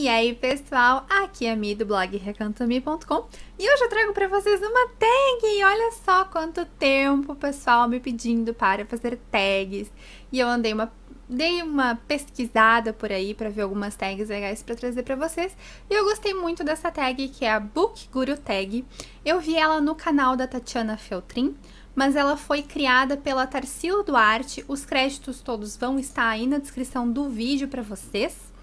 E aí pessoal, aqui é a Mi do blog recantami.com e hoje eu trago para vocês uma tag. Olha só quanto tempo o pessoal me pedindo para fazer tags. E eu dei uma pesquisada por aí para ver algumas tags legais para trazer para vocês. E eu gostei muito dessa tag, que é a Book Guru Tag. Eu vi ela no canal da Tatiana Feltrin, mas ela foi criada pela Tarsila Duarte. Os créditos todos vão estar aí na descrição do vídeo para vocês.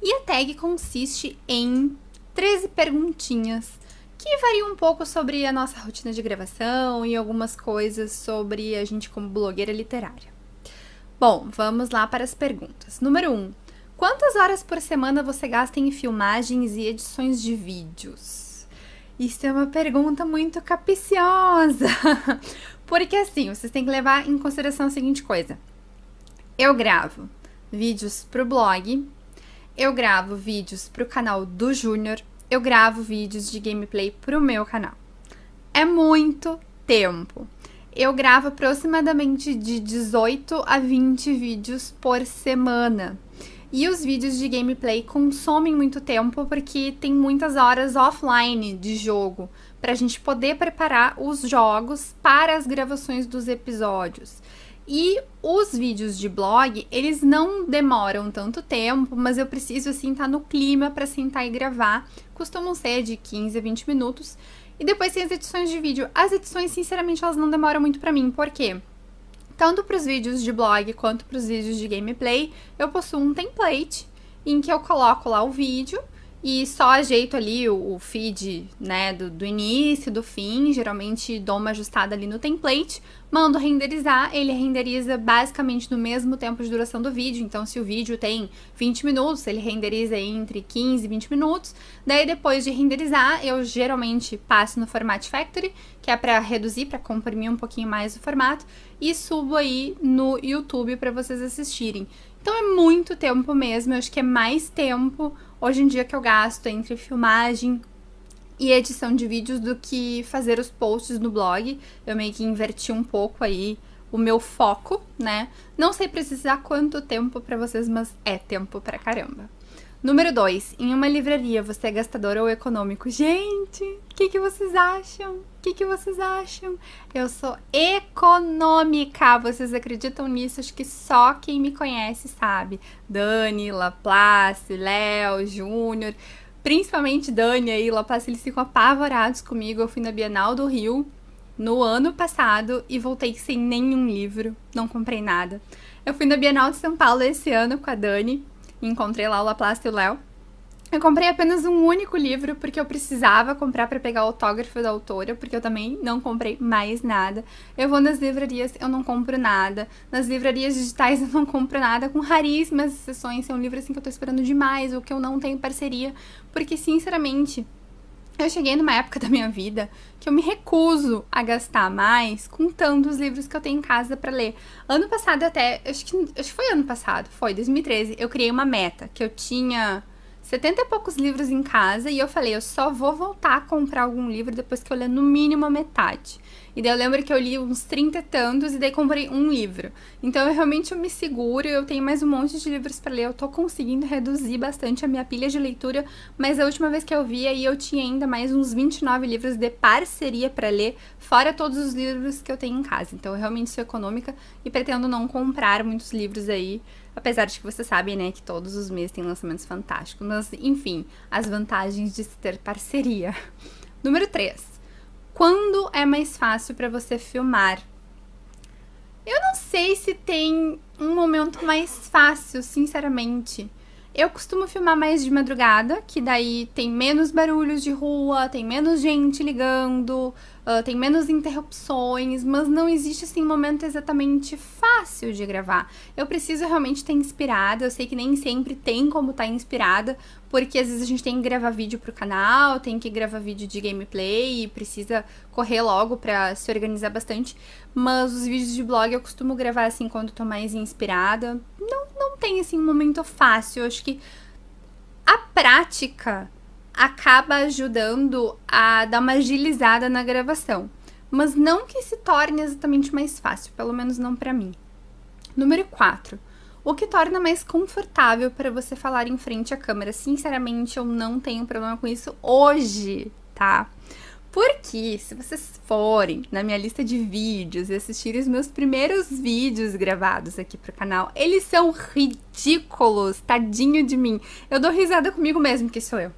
E a tag consiste em 13 perguntinhas que variam um pouco sobre a nossa rotina de gravação e algumas coisas sobre a gente como blogueira literária. Bom, vamos lá para as perguntas. Número 1. Quantas horas por semana você gasta em filmagens e edições de vídeos? Isso é uma pergunta muito capciosa. Porque assim, vocês têm que levar em consideração a seguinte coisa. Eu gravo vídeos pro blog, eu gravo vídeos pro canal do Júnior, eu gravo vídeos de gameplay pro meu canal. É muito tempo. Eu gravo aproximadamente de 18 a 20 vídeos por semana. E os vídeos de gameplay consomem muito tempo porque tem muitas horas offline de jogo pra gente poder preparar os jogos para as gravações dos episódios. E os vídeos de blog, eles não demoram tanto tempo, mas eu preciso, assim, estar no clima para sentar e gravar. Costumam ser de 15 a 20 minutos. E depois tem as edições de vídeo. As edições, sinceramente, elas não demoram muito para mim. Por quê? Tanto para os vídeos de blog quanto para os vídeos de gameplay, eu possuo um template em que eu coloco lá o vídeo e só ajeito ali o feed, né, do início, do fim. Geralmente dou uma ajustada ali no template, mando renderizar, ele renderiza basicamente no mesmo tempo de duração do vídeo. Então, se o vídeo tem 20 minutos, ele renderiza entre 15 e 20 minutos. Daí, depois de renderizar, eu geralmente passo no Format Factory, que é para reduzir, para comprimir um pouquinho mais o formato, e subo aí no YouTube para vocês assistirem. Então, é muito tempo mesmo, eu acho que é mais tempo hoje em dia que eu gasto entre filmagem e edição de vídeos do que fazer os posts no blog. Eu meio que inverti um pouco aí o meu foco, né? Não sei precisar quanto tempo pra vocês, mas é tempo pra caramba. Número 2. Em uma livraria, você é gastador ou econômico? Gente, o que vocês acham? O que vocês acham? Eu sou econômica. Vocês acreditam nisso? Acho que só quem me conhece sabe. Dani, Laplace, Léo, Júnior, principalmente Dani e Laplace, eles ficam apavorados comigo. Eu fui na Bienal do Rio no ano passado e voltei sem nenhum livro. Não comprei nada. Eu fui na Bienal de São Paulo esse ano com a Dani. Encontrei lá o Laplace e o Léo. Eu comprei apenas um único livro porque eu precisava comprar para pegar o autógrafo da autora, porque eu também não comprei mais nada. Eu vou nas livrarias, eu não compro nada. Nas livrarias digitais eu não compro nada, com raríssimas exceções. É um livro assim que eu tô esperando demais, ou que eu não tenho parceria, porque sinceramente eu cheguei numa época da minha vida que eu me recuso a gastar mais com tantos livros que eu tenho em casa pra ler. Ano passado até, acho que foi ano passado, foi 2013, eu criei uma meta, que eu tinha 70 e poucos livros em casa e eu falei, eu só vou voltar a comprar algum livro depois que eu ler no mínimo a metade. E daí eu lembro que eu li uns 30 e tantos e daí comprei um livro. Então eu me seguro, eu tenho mais um monte de livros pra ler, eu tô conseguindo reduzir bastante a minha pilha de leitura, mas a última vez que eu vi aí eu tinha ainda mais uns 29 livros de parceria pra ler, fora todos os livros que eu tenho em casa. Então eu realmente sou econômica e pretendo não comprar muitos livros aí, apesar de que você sabe, né, que todos os meses tem lançamentos fantásticos. Mas, enfim, as vantagens de se ter parceria. Número 3. Quando é mais fácil para você filmar? Eu não sei se tem um momento mais fácil, sinceramente. Eu costumo filmar mais de madrugada, que daí tem menos barulhos de rua, tem menos gente ligando, tem menos interrupções, mas não existe assim um momento exatamente fácil de gravar. Eu preciso realmente estar inspirada, eu sei que nem sempre tem como estar inspirada, porque às vezes a gente tem que gravar vídeo pro canal, tem que gravar vídeo de gameplay e precisa correr logo pra se organizar bastante, mas os vídeos de blog eu costumo gravar assim quando tô mais inspirada. Não tem assim um momento fácil, eu acho que a prática acaba ajudando a dar uma agilizada na gravação, mas não que se torne exatamente mais fácil, pelo menos não pra mim. Número 4. o que torna mais confortável para você falar em frente à câmera. Sinceramente, eu não tenho problema com isso hoje, tá? Porque se vocês forem na minha lista de vídeos e assistirem os meus primeiros vídeos gravados aqui pro canal, eles são ridículos, tadinho de mim. Eu dou risada comigo mesmo, que sou eu.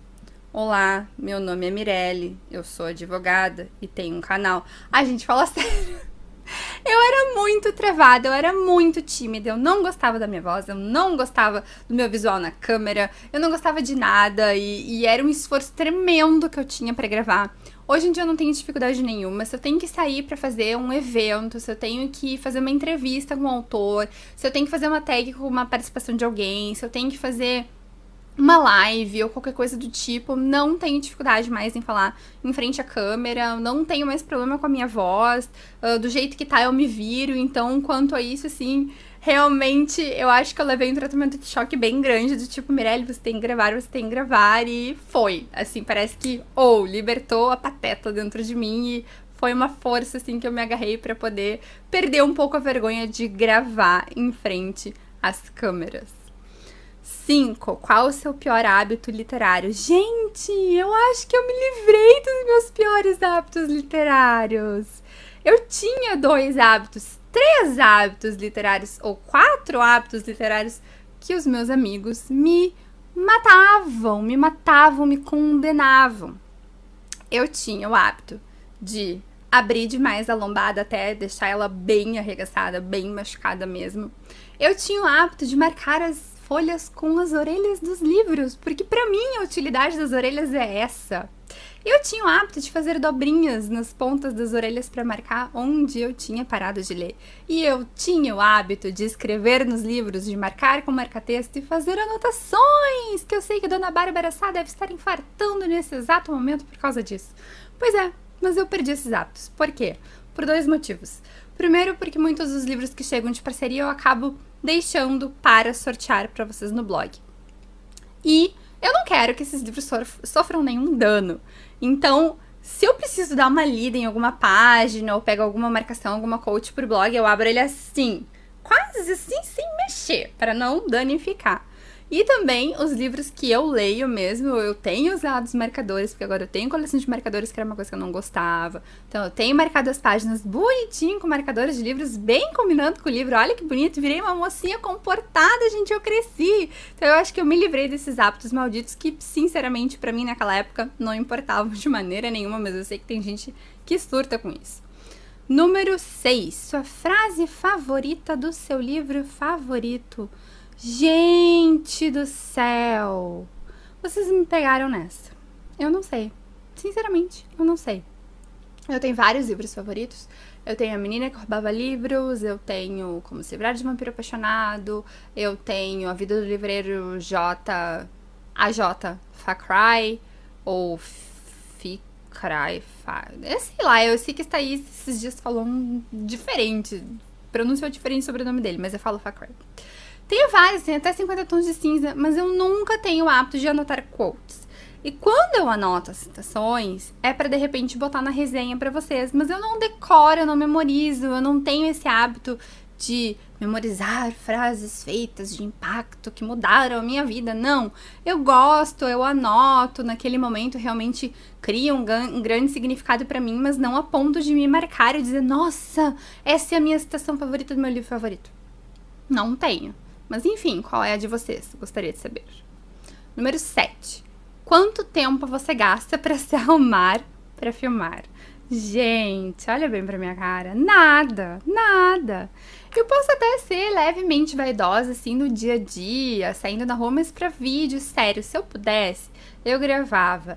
Olá, meu nome é Mirelle, eu sou advogada e tenho um canal. Ai, gente, fala sério. Eu era muito travada, eu era muito tímida, eu não gostava da minha voz, eu não gostava do meu visual na câmera, eu não gostava de nada e era um esforço tremendo que eu tinha pra gravar. Hoje em dia eu não tenho dificuldade nenhuma. Se eu tenho que sair pra fazer um evento, se eu tenho que fazer uma entrevista com um autor, se eu tenho que fazer uma tag com uma participação de alguém, se eu tenho que fazer uma live ou qualquer coisa do tipo, não tenho dificuldade mais em falar em frente à câmera, não tenho mais problema com a minha voz, do jeito que tá eu me viro. Então, quanto a isso, assim, realmente eu acho que eu levei um tratamento de choque bem grande, do tipo, Mirelle, você tem que gravar, e foi, assim, parece que, libertou a pateta dentro de mim e foi uma força, assim, que eu me agarrei pra poder perder um pouco a vergonha de gravar em frente às câmeras. 5. Qual o seu pior hábito literário? Gente, eu acho que eu me livrei dos meus piores hábitos literários. Eu tinha 2 hábitos, 3 hábitos literários ou 4 hábitos literários que os meus amigos me matavam, me condenavam. Eu tinha o hábito de abrir demais a lombada até deixar ela bem arregaçada, bem machucada mesmo. Eu tinha o hábito de marcar as folhas com as orelhas dos livros, porque pra mim a utilidade das orelhas é essa. Eu tinha o hábito de fazer dobrinhas nas pontas das orelhas para marcar onde eu tinha parado de ler. E eu tinha o hábito de escrever nos livros, de marcar com marca-texto e fazer anotações, que eu sei que a Dona Bárbara Sá deve estar infartando nesse exato momento por causa disso. Pois é, mas eu perdi esses hábitos. Por quê? Por 2 motivos. Primeiro, porque muitos dos livros que chegam de parceria eu acabo deixando para sortear para vocês no blog. E eu não quero que esses livros sofram nenhum dano. Então, se eu preciso dar uma lida em alguma página ou pego alguma marcação, alguma coach pro blog, eu abro ele assim, quase assim, sem mexer, para não danificar. E também os livros que eu leio mesmo, eu tenho usado os marcadores, porque agora eu tenho coleção de marcadores, que era uma coisa que eu não gostava. Então eu tenho marcado as páginas bonitinho, com marcadores de livros, bem combinando com o livro. Olha que bonito, virei uma mocinha comportada, gente, eu cresci. Então eu acho que eu me livrei desses hábitos malditos que, sinceramente, pra mim naquela época não importavam de maneira nenhuma, mas eu sei que tem gente que surta com isso. Número 6. Sua frase favorita do seu livro favorito. Gente do céu, vocês me pegaram nessa. Eu não sei, sinceramente, eu não sei. Eu tenho vários livros favoritos. Eu tenho A Menina que Roubava Livros, eu tenho Como Se Livrar de um Vampiro Apaixonado, eu tenho A Vida do Livreiro A.J. Thackeray, ou Thackeray, sei lá, eu sei que está aí esses dias falou diferente, pronunciou diferente sobre o nome dele, mas eu falo Thackeray. Tenho vários, tem até 50 tons de cinza, mas eu nunca tenho o hábito de anotar quotes. E quando eu anoto as citações, é pra de repente botar na resenha pra vocês. Mas eu não decoro, eu não memorizo, eu não tenho esse hábito de memorizar frases feitas de impacto que mudaram a minha vida. Não, eu gosto, eu anoto, naquele momento realmente cria um grande significado pra mim, mas não a ponto de me marcar e dizer, nossa, essa é a minha citação favorita do meu livro favorito. Não tenho. Mas enfim, qual é a de vocês? Gostaria de saber. Número 7. Quanto tempo você gasta pra se arrumar pra filmar? Gente, olha bem pra minha cara. Nada, nada. Eu posso até ser levemente vaidosa, assim, no dia a dia, saindo na rua, mas pra vídeo, sério, se eu pudesse, eu gravava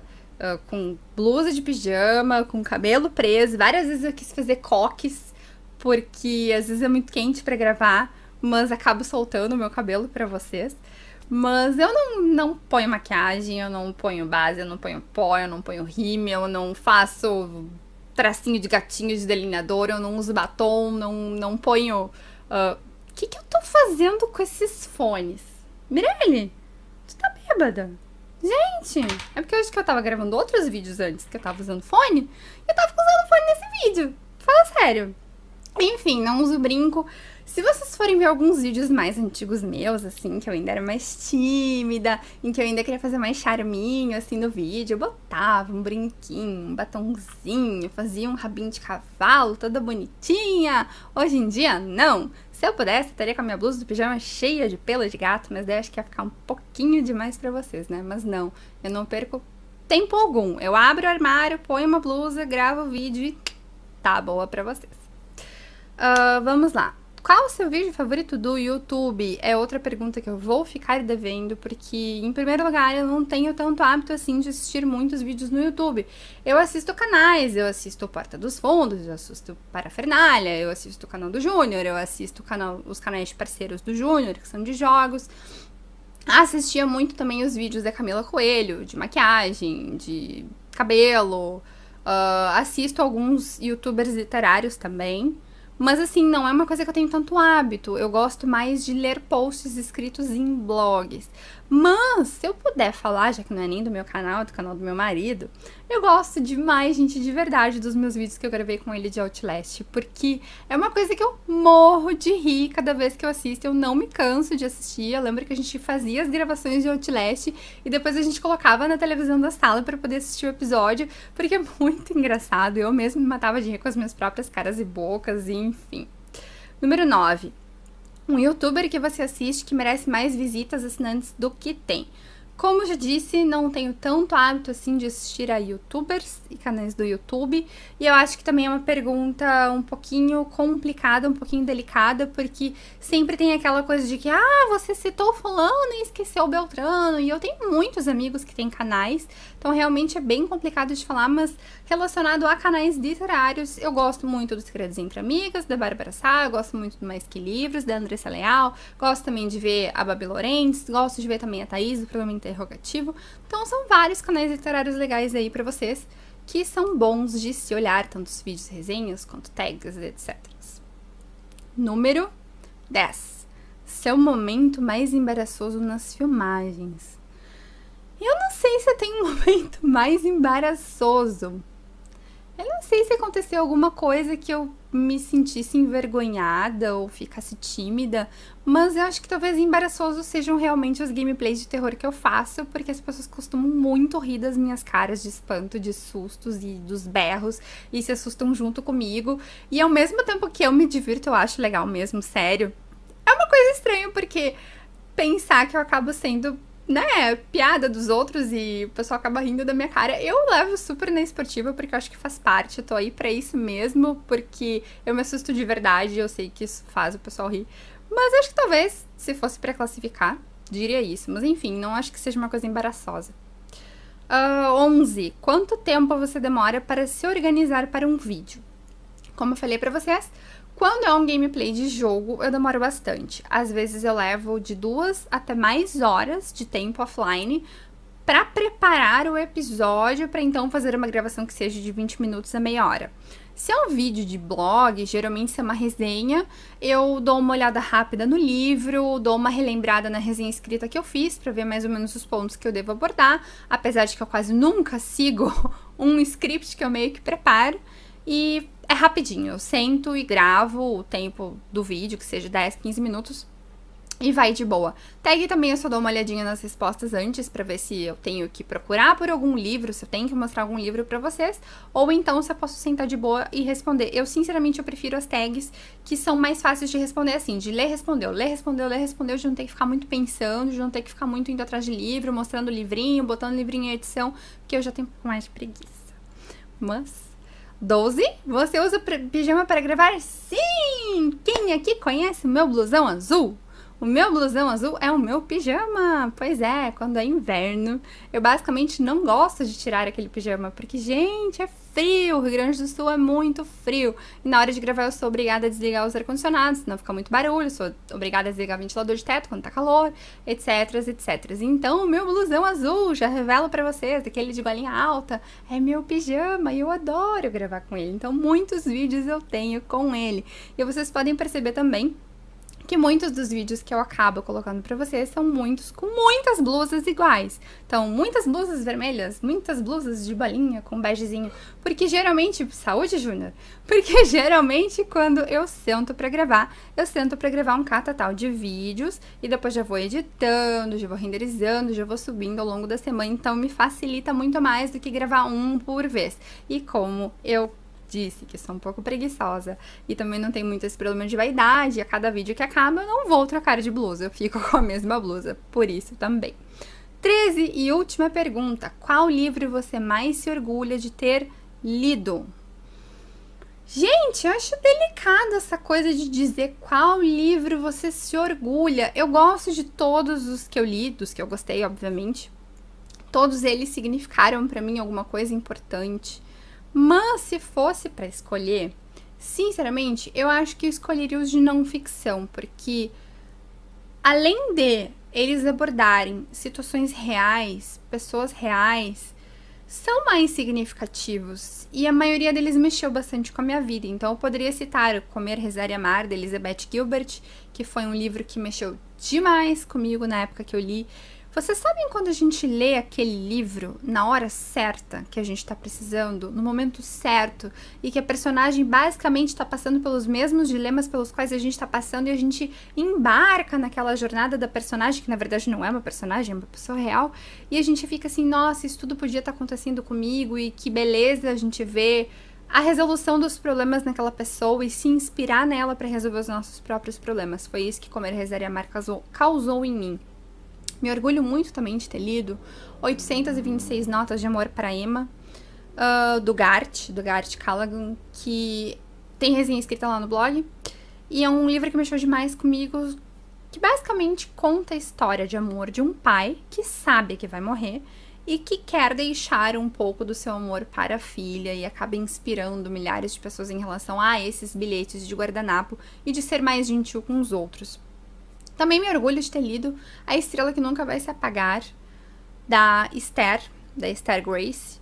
com blusa de pijama, com cabelo preso. Várias vezes eu quis fazer coques, porque às vezes é muito quente pra gravar, mas acabo soltando o meu cabelo pra vocês. Mas eu não ponho maquiagem, eu não ponho base, eu não ponho pó, eu não ponho rímel, eu não faço tracinho de gatinho de delineador, eu não uso batom, não ponho... O que eu tô fazendo com esses fones? Mirelle, tu tá bêbada? Gente, é porque hoje que eu tava gravando outros vídeos antes que eu tava usando fone, e eu tava usando fone nesse vídeo. Fala sério. Enfim, não uso brinco. Se vocês forem ver alguns vídeos mais antigos meus, assim, que eu ainda era mais tímida, em que eu ainda queria fazer mais charminho, assim, no vídeo, eu botava um brinquinho, um batonzinho, fazia um rabinho de cavalo, toda bonitinha. Hoje em dia, não. Se eu pudesse, eu estaria com a minha blusa do pijama cheia de pelo de gato, mas daí acho que ia ficar um pouquinho demais pra vocês, né? Mas não, eu não perco tempo algum. Eu abro o armário, ponho uma blusa, gravo o vídeo e tá boa pra vocês. Vamos lá. Qual o seu vídeo favorito do YouTube? É outra pergunta que eu vou ficar devendo, porque, em primeiro lugar, eu não tenho tanto hábito assim de assistir muitos vídeos no YouTube. Eu assisto canais, eu assisto Porta dos Fundos, eu assisto Parafernália, eu assisto o canal do Júnior, eu assisto os canais de parceiros do Júnior, que são de jogos. Assistia muito também os vídeos da Camila Coelho, de maquiagem, de cabelo. Assisto alguns youtubers literários também. Mas assim, não é uma coisa que eu tenho tanto hábito. Eu gosto mais de ler posts escritos em blogs. Mas, se eu puder falar, já que não é nem do meu canal, é do canal do meu marido, eu gosto demais, gente, de verdade, dos meus vídeos que eu gravei com ele de Outlast. Porque é uma coisa que eu morro de rir cada vez que eu assisto. Eu não me canso de assistir. Eu lembro que a gente fazia as gravações de Outlast e depois a gente colocava na televisão da sala pra poder assistir o episódio, porque é muito engraçado. Eu mesmo me matava de rir com as minhas próprias caras e bocas, e enfim. Número 9. Um youtuber que você assiste que merece mais visitas assinantes do que tem. Como eu já disse, não tenho tanto hábito assim de assistir a youtubers e canais do YouTube. E eu acho que também é uma pergunta um pouquinho complicada, um pouquinho delicada, porque sempre tem aquela coisa de que, você citou fulano e esqueceu o Beltrano. E eu tenho muitos amigos que têm canais, então realmente é bem complicado de falar, mas relacionado a canais literários, eu gosto muito do Segredos Entre Amigas, da Bárbara Sá, eu gosto muito do Mais Que Livros, da Andressa Leal, gosto também de ver a Babi Lourenço, gosto de ver também a Thaís, do programa Interrogativo. Então são vários canais literários legais aí pra vocês, que são bons de se olhar, tanto os vídeos, resenhas, quanto tags, etc. Número 10. Seu momento mais embaraçoso nas filmagens. Eu não sei se tem um momento mais embaraçoso. Eu não sei se aconteceu alguma coisa que eu me sentisse envergonhada ou ficasse tímida, mas eu acho que talvez embaraçoso sejam realmente os gameplays de terror que eu faço, porque as pessoas costumam muito rir das minhas caras de espanto, de sustos e dos berros, e se assustam junto comigo. E ao mesmo tempo que eu me divirto, eu acho legal mesmo, sério. É uma coisa estranha, porque pensar que eu acabo sendo, né, piada dos outros e o pessoal acaba rindo da minha cara, eu levo super na esportiva, porque eu acho que faz parte, eu tô aí pra isso mesmo, porque eu me assusto de verdade, eu sei que isso faz o pessoal rir, mas acho que talvez, se fosse pra classificar, diria isso, mas enfim, não acho que seja uma coisa embaraçosa. 11. Quanto tempo você demora para se organizar para um vídeo? Como eu falei pra vocês, quando é um gameplay de jogo, eu demoro bastante. Às vezes eu levo de 2 até mais horas de tempo offline pra preparar o episódio, pra então fazer uma gravação que seja de 20 minutos a meia hora. Se é um vídeo de blog, geralmente se é uma resenha, eu dou uma olhada rápida no livro, dou uma relembrada na resenha escrita que eu fiz, pra ver mais ou menos os pontos que eu devo abordar, apesar de que eu quase nunca sigo um script que eu meio que preparo, e é rapidinho, eu sento e gravo o tempo do vídeo, que seja 10, 15 minutos, e vai de boa. Tag também eu só dou uma olhadinha nas respostas antes, pra ver se eu tenho que procurar por algum livro, se eu tenho que mostrar algum livro pra vocês, ou então se eu posso sentar de boa e responder. Eu, sinceramente, eu prefiro as tags que são mais fáceis de responder, assim, de ler, respondeu, ler, respondeu, ler, respondeu, de não ter que ficar muito pensando, de não ter que ficar muito indo atrás de livro, mostrando o livrinho, botando o livrinho em edição, porque eu já tenho um pouco mais de preguiça. Mas 12. Você usa pijama para gravar? Sim! Quem aqui conhece o meu blusão azul? O meu blusão azul é o meu pijama. Pois é, quando é inverno, eu basicamente não gosto de tirar aquele pijama, porque, gente, é frio. O Rio Grande do Sul é muito frio. E na hora de gravar eu sou obrigada a desligar os ar-condicionados, senão fica muito barulho. Sou obrigada a desligar o ventilador de teto quando tá calor, etc, etc. Então, o meu blusão azul, já revelo pra vocês, aquele de golinha alta, é meu pijama e eu adoro gravar com ele. Então, muitos vídeos eu tenho com ele. E vocês podem perceber também que muitos dos vídeos que eu acabo colocando pra vocês são muitos com muitas blusas iguais. Então, muitas blusas vermelhas, muitas blusas de bolinha com begezinho. Porque geralmente, saúde, Júnior, porque geralmente quando eu sento pra gravar um catatal de vídeos e depois já vou editando, já vou renderizando, já vou subindo ao longo da semana. Então, me facilita muito mais do que gravar um por vez. E como eu disse que sou um pouco preguiçosa e também não tenho muito esse problema de vaidade, a cada vídeo que acaba eu não vou trocar de blusa, eu fico com a mesma blusa, por isso também. 13 e última pergunta, qual livro você mais se orgulha de ter lido? Gente, eu acho delicado essa coisa de dizer qual livro você se orgulha. Eu gosto de todos os que eu li, dos que eu gostei, obviamente. Todos eles significaram pra mim alguma coisa importante. Mas se fosse para escolher, sinceramente, eu acho que eu escolheria os de não ficção, porque além de eles abordarem situações reais, pessoas reais, são mais significativos e a maioria deles mexeu bastante com a minha vida. Então eu poderia citar Comer, Rezar e Amar, de Elizabeth Gilbert, que foi um livro que mexeu demais comigo na época que eu li. Vocês sabem quando a gente lê aquele livro na hora certa que a gente tá precisando, no momento certo, e que a personagem basicamente tá passando pelos mesmos dilemas pelos quais a gente tá passando e a gente embarca naquela jornada da personagem, que na verdade não é uma personagem, é uma pessoa real, e a gente fica assim, nossa, isso tudo podia estar acontecendo comigo e que beleza a gente vê a resolução dos problemas naquela pessoa e se inspirar nela para resolver os nossos próprios problemas. Foi isso que Comer, Rezar e Amar causou em mim. Me orgulho muito também de ter lido 826 Notas de Amor para Emma, do Gart Callaghan, que tem resenha escrita lá no blog. E é um livro que mexeu demais comigo, que basicamente conta a história de amor de um pai que sabe que vai morrer e que quer deixar um pouco do seu amor para a filha e acaba inspirando milhares de pessoas em relação a esses bilhetes de guardanapo e de ser mais gentil com os outros. Também me orgulho de ter lido A Estrela que Nunca Vai Se Apagar, da Esther Grace,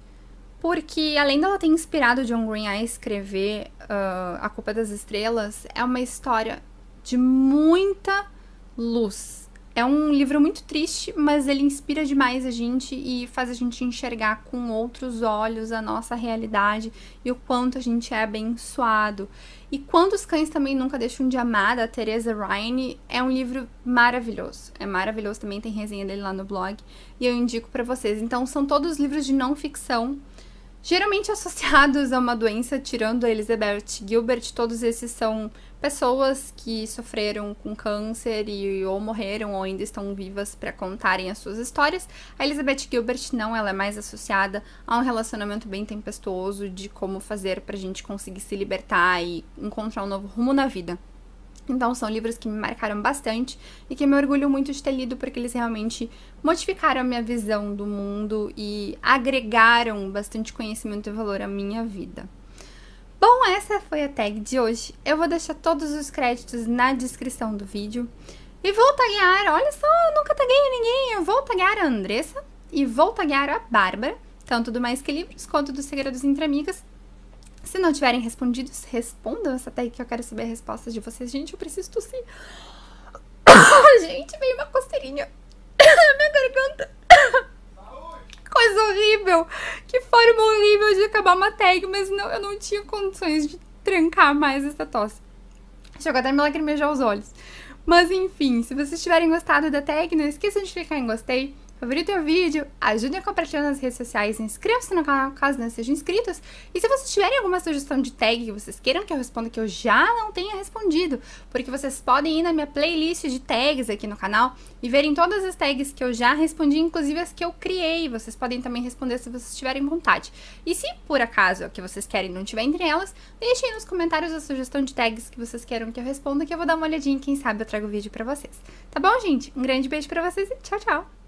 porque além dela ter inspirado John Green a escrever A Culpa das Estrelas, é uma história de muita luz. É um livro muito triste, mas ele inspira demais a gente e faz a gente enxergar com outros olhos a nossa realidade e o quanto a gente é abençoado. E Quantos Cães Também Nunca Deixam de Amar, da Teresa Ryan, é um livro maravilhoso. É maravilhoso, também tem resenha dele lá no blog e eu indico pra vocês. Então são todos livros de não ficção, geralmente associados a uma doença, tirando a Elizabeth Gilbert. Todos esses são pessoas que sofreram com câncer e ou morreram ou ainda estão vivas para contarem as suas histórias. A Elizabeth Gilbert não, ela é mais associada a um relacionamento bem tempestuoso de como fazer pra gente conseguir se libertar e encontrar um novo rumo na vida. Então são livros que me marcaram bastante e que me orgulho muito de ter lido porque eles realmente modificaram a minha visão do mundo e agregaram bastante conhecimento e valor à minha vida. Bom, essa foi a tag de hoje. Eu vou deixar todos os créditos na descrição do vídeo. E vou taguear, olha só, eu nunca taguei ninguém. Eu vou taguear a Andressa e vou taguear a Bárbara, tanto do Mais Que Livros quanto do Segredos Entre Amigas. Se não tiverem respondido, respondam essa tag que eu quero saber a resposta de vocês. Gente, eu preciso tossir. Gente, veio uma costeirinha na minha garganta. Coisa horrível. Que forma horrível de acabar uma tag, mas não, eu não tinha condições de trancar mais essa tosse. Chegou até me lacrimejar os olhos. Mas enfim, se vocês tiverem gostado da tag, não esqueçam de clicar em gostei, favoritem o vídeo, ajudem a compartilhar nas redes sociais, inscrevam-se no canal caso não sejam inscritos. E se vocês tiverem alguma sugestão de tag que vocês queiram que eu responda que eu já não tenha respondido, porque vocês podem ir na minha playlist de tags aqui no canal e verem todas as tags que eu já respondi, inclusive as que eu criei. Vocês podem também responder se vocês tiverem vontade. E se por acaso o que vocês querem não tiver entre elas, deixem aí nos comentários a sugestão de tags que vocês queiram que eu responda, que eu vou dar uma olhadinha e quem sabe eu trago o vídeo pra vocês. Tá bom, gente? Um grande beijo pra vocês e tchau, tchau!